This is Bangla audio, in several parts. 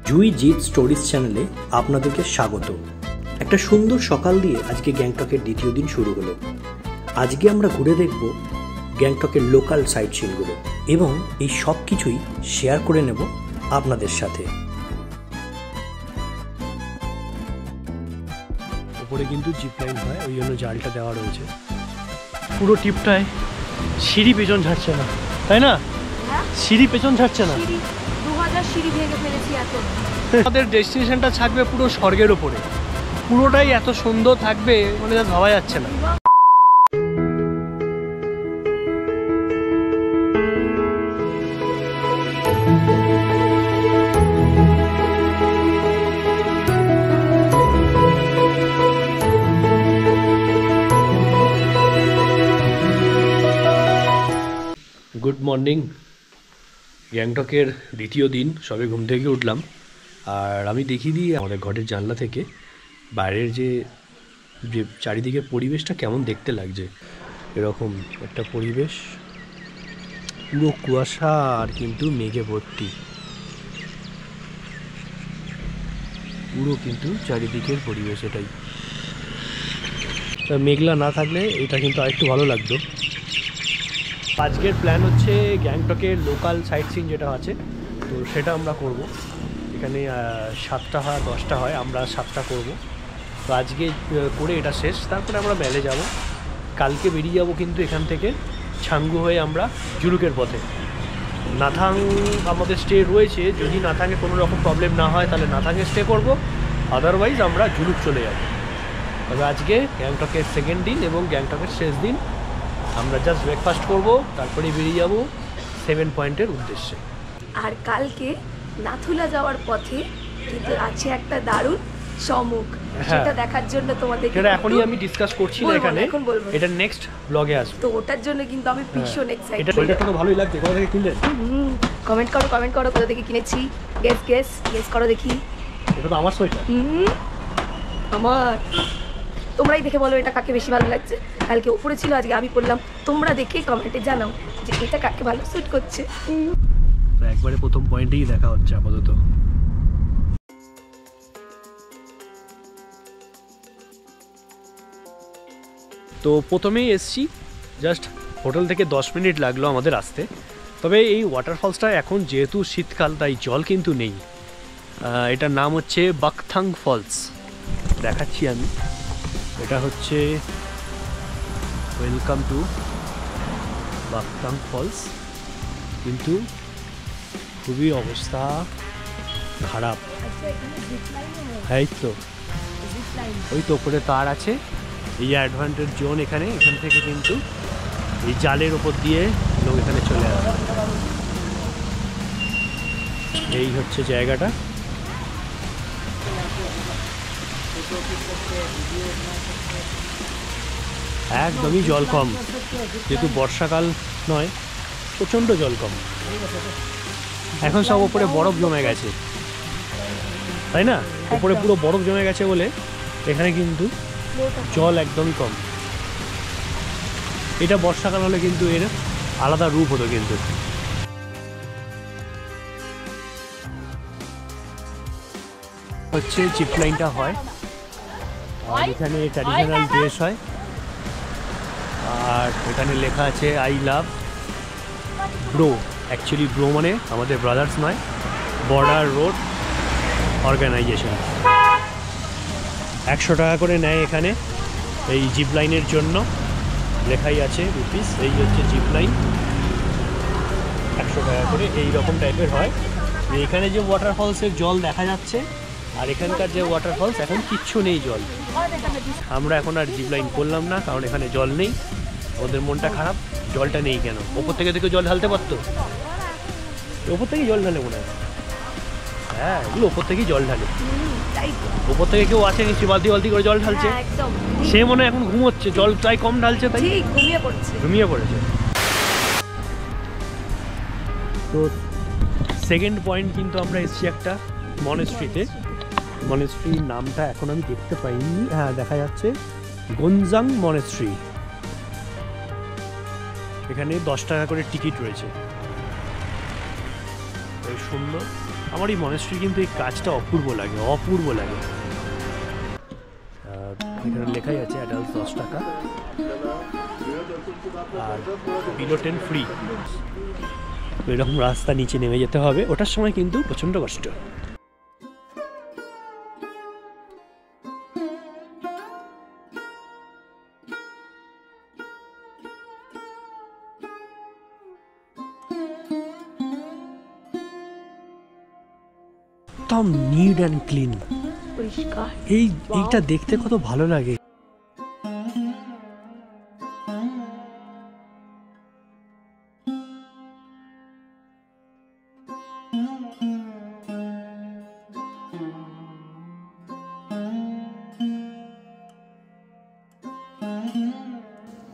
জুই জিৎ স্টোরিজ চ্যানেলে আপনাদেরকে স্বাগত। একটা সুন্দর সকাল দিয়ে আজকে গ্যাংটকের দ্বিতীয় দিন শুরু হলো। আজকে আমরা ঘুরে দেখব গ্যাংটকের লোকাল সাইট সিনগুলো এবং এই সব কিছুই শেয়ার করে নেব আপনাদের সাথে। উপরে কিন্তু জিপ লাইন হয়, ওই জন্য জালটা দেওয়া রয়েছে। পুরো টিপটায় সিঁড়ি পেছন ছাড়ছে না, তাই না? সিঁড়ি পেছন ছাড়ছে না। 2000 সিঁড়ি ভেঙে ফেলেছি এখন। আমাদের ডেস্টিনেশনটা থাকবে পুরো স্বর্গের উপরে, পুরোটাই এত সুন্দর থাকবে মানে যা ভাবা যাচ্ছে না। Good morning. গ্যাংটকের দ্বিতীয় দিন, সবে ঘুম থেকে উঠলাম। আর আমি দেখিয়ে দিই আমাদের ঘরের জানলা থেকে বাইরের যে চারিদিকের পরিবেশটা কেমন দেখতে লাগছে। এরকম একটা পরিবেশ, পুরো কুয়াশা আর কিন্তু মেঘে ভর্তি, পুরো কিন্তু চারিদিকের পরিবেশ এটাই। মেঘলা না থাকলে এটা কিন্তু আরেকটু ভালো লাগতো। আজকের প্ল্যান হচ্ছে গ্যাংটকের লোকাল সাইট সিন যেটা আছে, তো সেটা আমরা করব। এখানে 7টা হয় 10টা হয়, আমরা 7টা করব। তো আজকে করে এটা শেষ, তারপরে আমরা মেলে যাব। কালকে বেরিয়ে যাব কিন্তু এখান থেকে ছাঙ্গু হয়ে আমরা জুলুকের পথে। নাথাং আমাদের স্টে রয়েছে, যদি নাথাংয়ে কোনো রকম প্রবলেম না হয় তাহলে নাথাংয়ে স্টে করব, আদারওয়াইজ আমরা জুলুক চলে যাব। তবে আজকে গ্যাংটকের সেকেন্ড দিন এবং গ্যাংটকের শেষ দিন, আমরা জাস্ট ব্রেকফাস্ট করব, তারপরে বেরিয়ে যাব 7 পয়েন্টের উদ্দেশ্যে। আর কালকে নাথুলা যাওয়ার পথে কিন্তু আছে একটা দারুণ সম্মুখ, সেটা দেখার জন্য তোমাদের এটা এখনই আমি ডিসকাস করছি না এখানে, এটা নেক্সট ব্লগে আসবে। তো ওটার জন্য কিন্তু আমি ভীষণ এক্সাইটেড। এটা সোয়েটারটা তো ভালোই লাগছে। কোথা থেকে কিনলে? কমেন্ট করো কোথা থেকে কিনেছি। গেস করো দেখি। এটা তো আমার সোয়েটার। আমার। তোমরাই দেখে বলো এটা কাকে বেশি ভালো লাগছে। কালকে উপরে ছিল, আজকে আমি পড়লাম। তোমরা দেখে কমেন্টে জানাও যে এটা কাকে ভালো স্যুট করছে। তো একবারে প্রথম পয়েন্টেই দেখা হচ্ছে আপাতত। তো প্রথমেই এসছি, জাস্ট হোটেল থেকে 10 মিনিট লাগলো আমাদের আসতে। তবে এই ওয়াটারফলসটা এখন যেহেতু শীতকাল, তাই জল কিন্তু নেই। এটার নাম হচ্ছে বাকথাং ফলস। দেখাচ্ছি আমি, এটা হচ্ছে ওয়েলকাম টু বাকথাং ফলস। কিন্তু খুবই অবস্থা খারাপ। হ্যাঁ তো, ওই তো উপরে তার আছে। এই অ্যাডভান্টেজ জোন এখানে, এখান থেকে কিন্তু এই জালের ওপর দিয়ে লোক এখানে চলে আসে। এই হচ্ছে জায়গাটা। একদমই জল কম, যেহেতু বর্ষাকাল নয়, প্রচণ্ড জল কম। এখন সব ওপরে বরফ জমে গেছে, তাই না? ওপরে পুরো বরফ জমে গেছে বলে এখানে কিন্তু জল একদমই কম। এটা বর্ষাকাল হলে কিন্তু এর আলাদা রূপ হতো। কিন্তু হচ্ছে জিপ লাইনটা হয়, আর এখানে ট্র্যাডিশনাল ড্রেস হয়, আর এখানে লেখা আছে I love bro. Actually bro মানে আমাদের ব্রাদার্স নয়, বর্ডার রোড অর্গানাইজেশন। 100 টাকা করে নেয় এখানে এই জিপ লাইনের জন্য, লেখাই আছে রুপিস। এই হচ্ছে জিপ লাইন, 100 টাকা করে। এই রকম টাইপের হয়। এখানে যে ওয়াটারফলসের জল দেখা যাচ্ছে, আর এখানকার যে ওয়াটারফলস এখন কিচ্ছু নেই জল। আমরা এখন আর জিপ লাইন করলাম না, কারণ এখানে জল নেই। ওদের মনটা খারাপ, জলটা নেই কেন। ওপর থেকে জল ঢালতে পারতো, ওপর থেকেই জল ঢালে মনে হয়। হ্যাঁ, এগুলো ওপর থেকেই জল ঢালে। ওপর থেকে কেউ আছে নিশ্চয়ই, বালতি করে জল ঢালছে। সে মনে হয় এখন ঘুমোচ্ছে, জলটাই কম ঢালছে, তাই ঘুমিয়ে পড়েছে। তো সেকেন্ড পয়েন্ট কিন্তু আমরা এসেছি একটা মনেস্ট্রিতে। মনেস্ট্রির নামটা এখন আমি দেখতে পাইনি। হ্যাঁ, দেখা যাচ্ছে গঞ্জাং মনেস্ট্রি। এখানে 10 টাকা করে টিকিট রয়েছে। সুন্দর আমার এই মনেস্ট্রি কিন্তু এই কাজটা অপূর্ব লাগে, অপূর্ব লাগে। এখানে লেখাই আছে অ্যাডাল্ট 10 টাকা আর বিলো 10 ফ্রি। এরকম রাস্তা নিচে নেমে যেতে হবে, ওটার সময় কিন্তু প্রচণ্ড কষ্ট। একদম নিট অ্যান্ড ক্লিন, পরিষ্কার। এইটা দেখতে কত ভালো লাগে।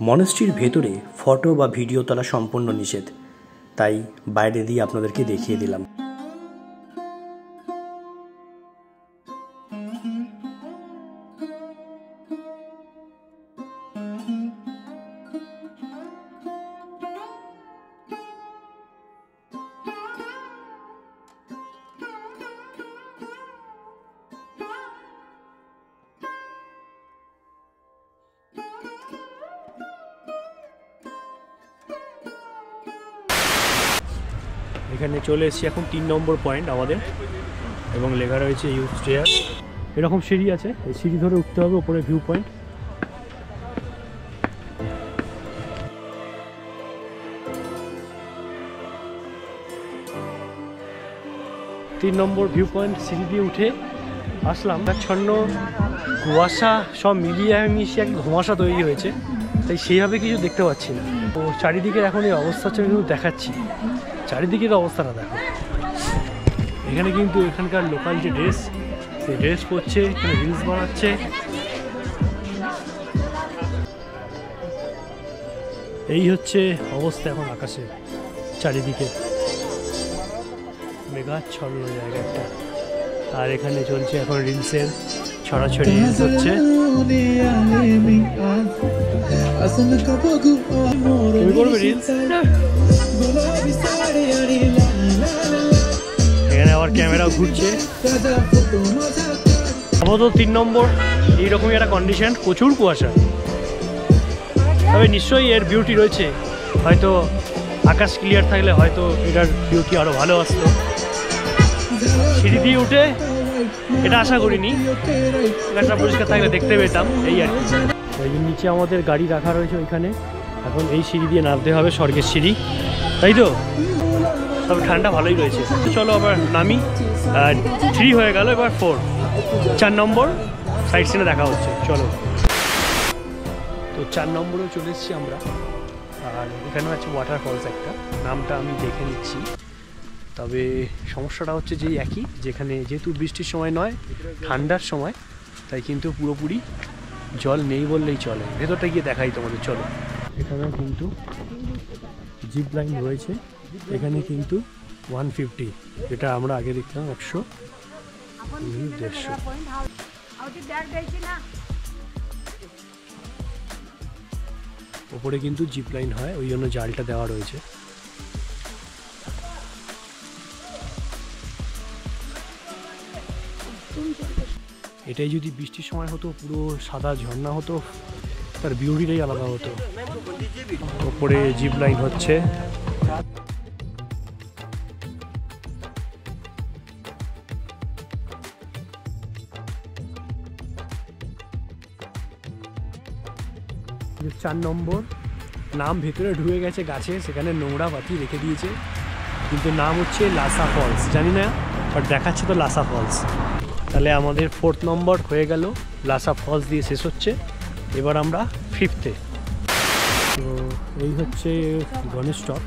মনেস্ট্রির ভেতরে ফটো বা ভিডিও তোলা সম্পূর্ণ নিষেধ, তাই বাইরে দিয়ে আপনাদেরকে দেখিয়ে দিলাম। এখানে চলে এসেছি এখন 3 নম্বর পয়েন্ট আমাদের, এবং লেখা রয়েছে ইউজ স্টেয়ার। এরকম সিঁড়ি আছে, এই সিঁড়ি ধরে উঠতে হবে উপরে ভিউ পয়েন্ট। তিন নম্বর ভিউ পয়েন্ট সিঁড়ি দিয়ে উঠে আসলাম। ছন্ন কুয়াশা সব মিলিয়ে মিশিয়ে এক ধোঁয়াশা তৈরি হয়েছে, তাই সেইভাবে কিছু দেখতে পাচ্ছি না। তো চারিদিকের এখন এই অবস্থা হচ্ছে, কিন্তু দেখাচ্ছি চারিদিকের অবস্থাটা দেখো। এখানে কিন্তু এখানকার লোকাল যে ড্রেস, সেই ড্রেস পরছে, এখানে রিলস বানাচ্ছে। এই হচ্ছে অবস্থা এখন আকাশে, চারিদিকে মেঘাচ্ছন্ন জায়গা একটা। আর এখানে চলছে এখন রিলসের ছড়াছড়ি, রিলস হচ্ছে। তুমি করবে রিলস? এখানে আবার ক্যামেরাও ঘুরছে। আপাতত 3 নম্বর এইরকমই একটা কন্ডিশন, প্রচুর কুয়াশা। তবে নিশ্চয়ই এর বিউটি রয়েছে, হয়তো আকাশ ক্লিয়ার থাকলে হয়তো এটার বিউটি আরও ভালো আসতো। সিঁড়ি দিয়ে উঠে এটা আশা করিনি, আকাশটা পরিষ্কার থাকলে দেখতে পেতাম, এই আর কি। ওই নিচে আমাদের গাড়ি রাখা রয়েছে ওইখানে, এখন এই সিঁড়ি দিয়ে নামতে হবে, স্বর্গের সিঁড়ি, তাই তো? তবে ঠান্ডা ভালোই রয়েছে। তো চলো আবার নামি। 3 হয়ে গেল, এবার 4, 4 নম্বর সাইড সিনে দেখা হচ্ছে, চলো। তো 4 নম্বরেও চলে এসেছি আমরা, আর এখানেও আছে ওয়াটারফলস একটা, নামটা আমি দেখে নিচ্ছি। তবে সমস্যাটা হচ্ছে যে একই, যেখানে যেহেতু বৃষ্টির সময় নয়, ঠান্ডার সময়, তাই কিন্তু পুরোপুরি জল নেই বললেই চলে। ভেতরটা গিয়ে দেখাই তোমাদের, চলো। এখানেও কিন্তু জিপ লাইন রয়েছে, এখানে কিন্তু 150, যেটা আমরা আগে দেখলাম 100, 150। ওপরে কিন্তু জিপ লাইন হয়, ওই জন্য জালটা দেওয়া রয়েছে। এটাই যদি বৃষ্টির সময় হতো, পুরো সাদা ঝর্ণা হতো, তার বিউটিটাই আলাদা হতো। ওপরে জিপ লাইন হচ্ছে। যে 4 নম্বর নাম ভেতরে ঢুকে গেছে গাছে, সেখানে নোংরা পাতি রেখে দিয়েছে, কিন্তু নাম হচ্ছে লাসা ফলস, জানি না, বাট দেখাচ্ছে তো লাসা ফলস। তাহলে আমাদের 4th নম্বর হয়ে গেল, লাসা ফলস দিয়ে শেষ হচ্ছে। এবার আমরা 5th-এ। তো এই হচ্ছে গণেশ টপ,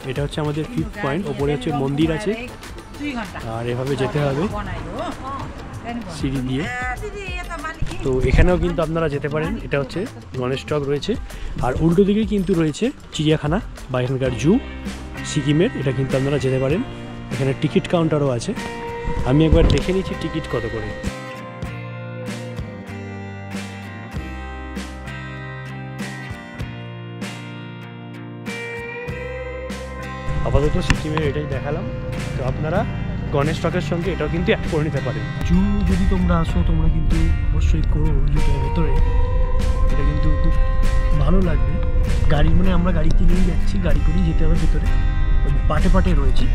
এটা হচ্ছে আমাদের 5th পয়েন্ট। ওপরে হচ্ছে মন্দির আছে, আর এভাবে যেতে হবে সিঁড়ি দিয়ে। তো এখানেও কিন্তু আপনারা যেতে পারেন, এটা হচ্ছে গণেশ টপ রয়েছে। আর উল্টো দিকে কিন্তু রয়েছে চিড়িয়াখানা বা এখানকার জু সিকিমের, এটা কিন্তু আপনারা যেতে পারেন। এখানে টিকিট কাউন্টারও আছে, আমি একবার দেখে নিচ্ছি টিকিট কত করে। আপাতত সিকিমের এটাই দেখালাম। তো আপনারা গণেশ টকের সঙ্গে এটাও কিন্তু অ্যাড করে নিতে পারেন। জু যদি তোমরা আসো তোমরা কিন্তু অবশ্যই করো জুটার ভেতরে, এটা কিন্তু খুব ভালো লাগবে। গাড়ি মানে আমরা গাড়িতে নিয়েই যাচ্ছি, গাড়ি করেই যেতে হবে ভেতরে, ওই পাটে পাটে রয়েছে,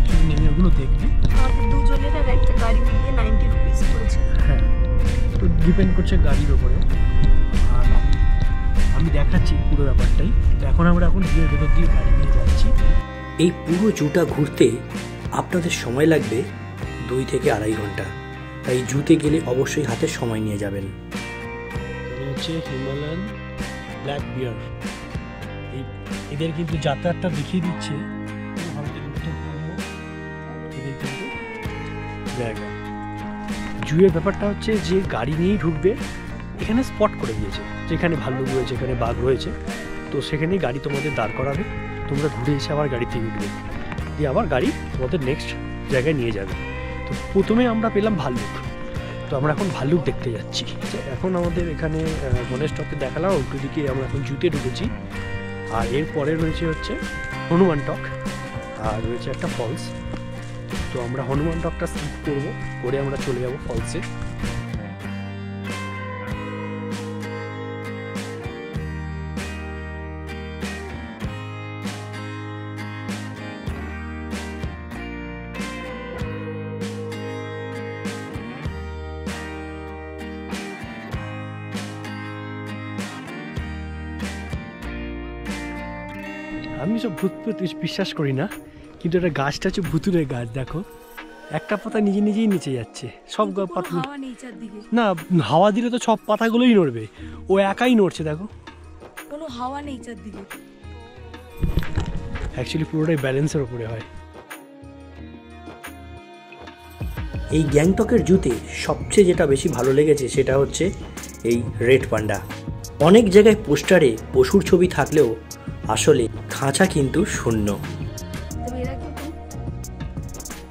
শুধু নেমে ওগুলো দেখবে। আমাদের দুজনের আর একটা গাড়ি মিলিয়ে 90 রুপিস পড়েছে। হ্যাঁ, তো ডিপেন্ড করছে গাড়ির ওপরে। আর আমি দেখাচ্ছি পুরো ব্যাপারটাই। তো এখন আমরা জুয়ের ভেতর দিয়ে গাড়ি নিয়ে যাচ্ছি। এই পুরো জুটা ঘুরতে আপনাদের সময় লাগবে 2 থেকে 2.5 ঘন্টা, তাই জুতে গেলে অবশ্যই হাতে সময় নিয়ে যাবেন। এটা হচ্ছে হিমালয়ান ব্ল্যাক বিয়ার। এদের কিন্তু যাতায়াতটা দেখিয়ে দিচ্ছে ভারতের উত্তরপূর্ব এদের কিন্তু জায়গা। জুয়ের ব্যাপারটা হচ্ছে যে গাড়ি নিয়েই ঢুকবে, এখানে স্পট করে দিয়েছে যেখানে ভাল্লুক রয়েছে, এখানে বাঘ রয়েছে, তো সেখানেই গাড়ি তোমাদের দাঁড় করাবে, তোমরা ঘুরে এসে আবার গাড়িতে উঠবে, দিয়ে আবার গাড়ি তোমাদের নেক্সট জায়গায় নিয়ে যাবে। তো প্রথমে আমরা পেলাম ভাল্লুক, তো আমরা এখন ভাল্লুক দেখতে যাচ্ছি। এখন আমাদের এখানে গণেশ টকে দেখালাম, উল্টো দিকে আমরা এখন জুতে ঢুকেছি। আর এরপরে রয়েছে হচ্ছে হনুমান টক, আর রয়েছে একটা ফলস। তো আমরা হনুমান টকটা স্কিপ করবো, করে আমরা চলে যাবো ফলসে। আমি সব ভূত বিশ্বাস করি না, কিন্তু এটা গাছটা হচ্ছে ভুতুরের গাছ। দেখো একটা পাতা নিজে নিজেই নিচে যাচ্ছে, সব পাতা না, হাওয়া দিলে তো সব পাতাগুলোই নড়বে, ও একাই নড়ছে। দেখো কোনো হাওয়া নেই চারদিকে, অ্যাকচুয়ালি পুরোটাই ব্যালেন্সের উপরে হয়। এই গ্যাংটকের জুতে সবচেয়ে যেটা বেশি ভালো লেগেছে সেটা হচ্ছে এই রেড পান্ডা। অনেক জায়গায় পোস্টারে পশুর ছবি থাকলেও আসলে খাঁচা কিন্তু শূন্য। তবে এরা কিন্তু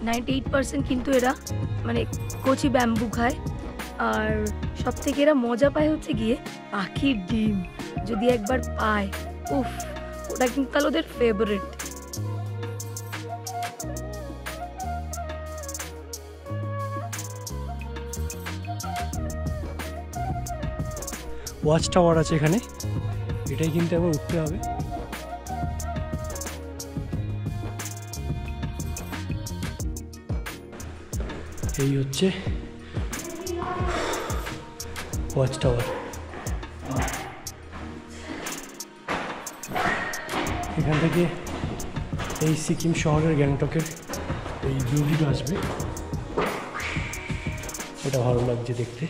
98% কিন্তু এরা মানে কচি ব্যাম্বু খায়। আর সব থেকে এরা মজা পায় হচ্ছে গিয়ে পাখির ডিম যদি একবার পায়, উফ, ওটা কিন্তু তাহলে ওদের ফেভারিট। ওয়াচ টাওয়ার আছে এখানে, এটাই কিন্তু আবার উঠতে হবে। এই হচ্ছে ওয়াচ টাওয়ার। এখান থেকে এই সিকিম শহরের গ্যাংটকের এই ভিউগুলো আসবে, এটা ভালো লাগছে দেখতে।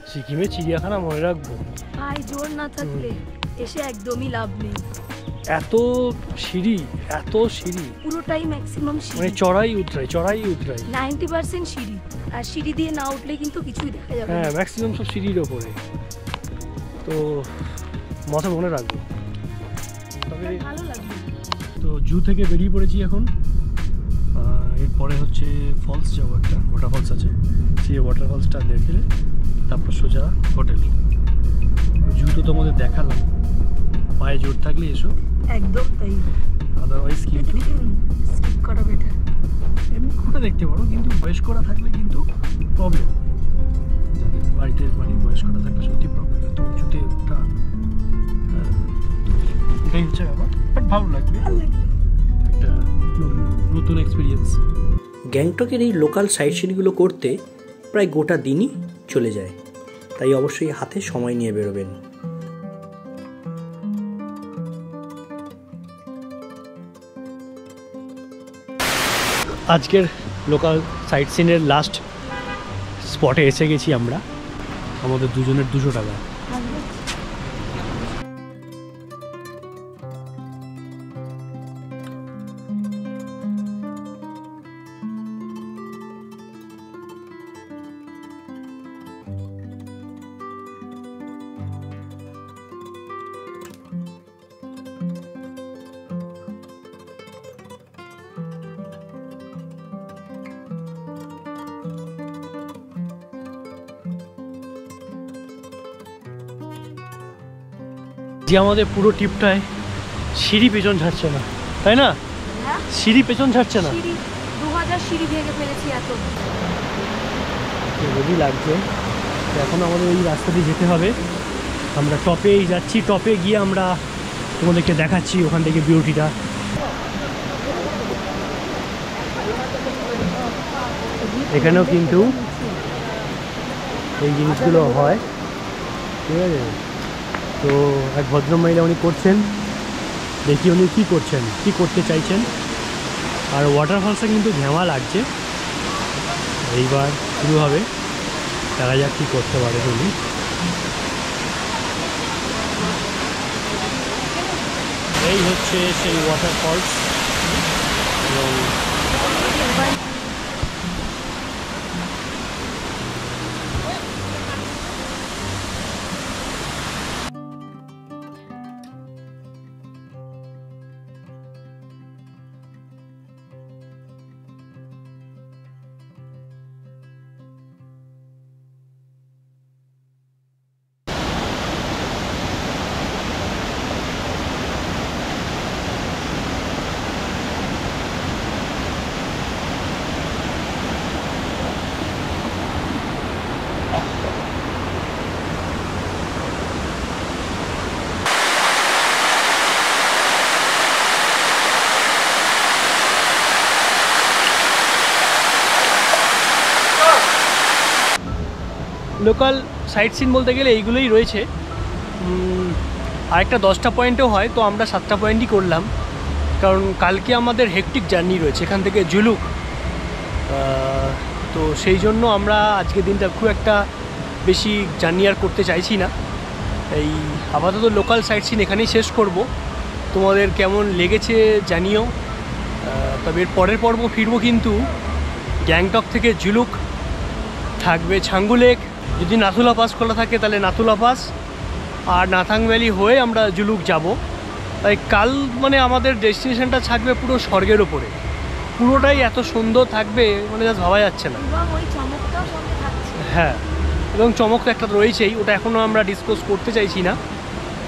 সিকিমে চিড়িয়াখানা মনে রাখবো, ভাই জোর না থাকলে এসে একদমই লাভ নেই। এত সিঁড়ি, এত সিঁড়ি, পুরোটাই ম্যাক্সিমাম মানে সিঁড়ি, চড়াই উতরাই, চড়াই উতরাই। 90% সিঁড়ি, আর সিঁড়ি দিয়ে না উঠলে কিন্তু কিছুই দেখা যাবে হ্যাঁ, না। ম্যাক্সিমাম সব সিঁড়ির ওপরে, তো মাথা মনে রাখবো। তবে ভালো লাগবে। তো জু থেকে বেরিয়ে পড়েছি এখন। এরপরে হচ্ছে ফলস যাবো, একটা ওয়াটার ফলস আছে, সেই ওয়াটার ফলসটা দেখে তারপর সোজা হোটেল। জু তো তোমাদের দেখালাম, পায়ে জোর থাকলে এসো, একদম তাই, আদারওয়াইজ কিন্তু স্কিপ করা বেটার। এমনি ঘুরে দেখতে পারো, কিন্তু বয়স্করা থাকলে কিন্তু প্রবলেম, যাদের বাড়িতে বয়স্করা থাকলে সত্যি প্রবলেম। তো জুতে ওটা এটাই হচ্ছে ব্যাপার, বাট ভালো লাগবে, একটা নতুন এক্সপিরিয়েন্স। গ্যাংটকের এই লোকাল সাইট সিনগুলো করতে প্রায় গোটা দিনই চলে যায়, তাই অবশ্যই হাতে সময় নিয়ে বেরোবেন। আজকের লোকাল সাইট সিনের লাস্ট স্পটে এসে গেছি আমরা, আমাদের দুজনের 200 টাকা। যে আমাদের পুরো ট্রিপটায় সিঁড়ি পেছন ছাড়ছে না, তাই না? হ্যাঁ, সিঁড়ি পেছন ছাড়ছে না, সিঁড়ি 2000 সিঁড়ি ভেঙে ফেলেছি এত। হেভি লাগছে। তো এখন আমাদের এই রাস্তা দিয়ে যেতে হবে। আমরা টপেই যাচ্ছি, টপে গিয়ে আমরা তোমাদেরকে দেখাচ্ছি ওখান থেকে বিউটিটা। এখানেও কিন্তু এই জিনিসগুলো হয়, ঠিক আছে? তো এক ভদ্রমহিলা উনি করছেন, দেখি উনি কী করছেন, কী করতে চাইছেন। আর ওয়াটারফলসটা কিন্তু ঘেমা লাগছে। এইবার শুরু হবে, দেখা যাক কী করতে পারে উনি। এই হচ্ছে সেই ওয়াটারফলস। এবং লোকাল সাইট সিন বলতে গেলে এইগুলোই রয়েছে। আরেকটা 10টা পয়েন্টও হয়, তো আমরা 7টা পয়েন্টই করলাম, কারণ কালকে আমাদের হেকটিক জার্নি রয়েছে এখান থেকে জুলুক। তো সেই জন্য আমরা আজকের দিনটা খুব একটা বেশি জার্নি আর করতে চাইছি না। এই আপাতত লোকাল সাইট সিন এখানেই শেষ করব। তোমাদের কেমন লেগেছে জানিও। তবে এর পরের পর্ব ফিরবো কিন্তু গ্যাংটক থেকে জুলুক, থাকবে ছাঙ্গু লেক, যদি নাথুলা পাস খোলা থাকে তাহলে নাথুলা পাস, আর নাথাং ভ্যালি হয়ে আমরা জুলুক যাব। তাই কাল মানে আমাদের ডেস্টিনেশনটা থাকবে পুরো স্বর্গের ওপরে, পুরোটাই এত সুন্দর থাকবে মানে যা ভাবা যাচ্ছে না। এবং ওই চমকটাও সঙ্গে থাকছে। হ্যাঁ, এবং চমক তো একটা রয়েছেই, ওটা এখনও আমরা ডিসকাস করতে চাইছি না।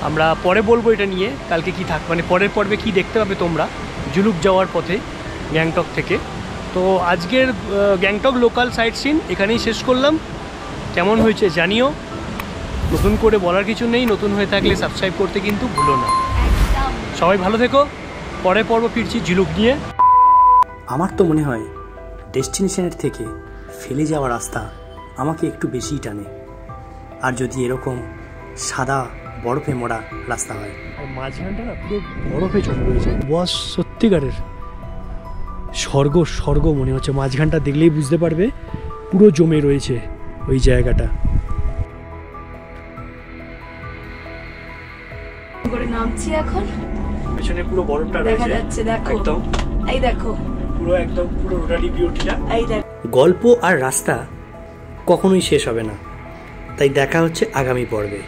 আমরা পরে বলবো এটা নিয়ে, কালকে কি থাক মানে পরের পর্বে কি দেখতে পাবে তোমরা জুলুক যাওয়ার পথে গ্যাংটক থেকে। তো আজকের গ্যাংটক লোকাল সাইট সিন এখানেই শেষ করলাম। কেমন হয়েছে জানিও। নতুন করে বলার কিছু নেই, নতুন হয়ে থাকলে সাবস্ক্রাইব করতে কিন্তু ভুলো না। একদম। সবাই ভালো থেকো, পরের পর্ব ফিরছি জুলুক নিয়ে। আমার তো মনে হয় ডেস্টিনেশনের থেকে ফেলে যাওয়া রাস্তা আমাকে একটু বেশিই টানে। আর যদি এরকম সাদা বরফে মোড়া রাস্তা হয়, আর মাঝখানটা না পুরো বরফে জমে রয়েছে, বস সত্যিকারের স্বর্গ স্বর্গ মনে হচ্ছে। মাঝখানটা দেখলেই বুঝতে পারবে পুরো জমে রয়েছে ওই জায়গাটা। করে নামছি এখন, পেছনে পুরো বরফটা দেখা রয়েছে যাচ্ছে, দেখো একদম, এই দেখো পুরো একদম পুরো রোটারি বিউটিটা। এই দেখো। গল্প আর রাস্তা কখনোই শেষ হবে না। তাই দেখা হচ্ছে আগামী পর্বে।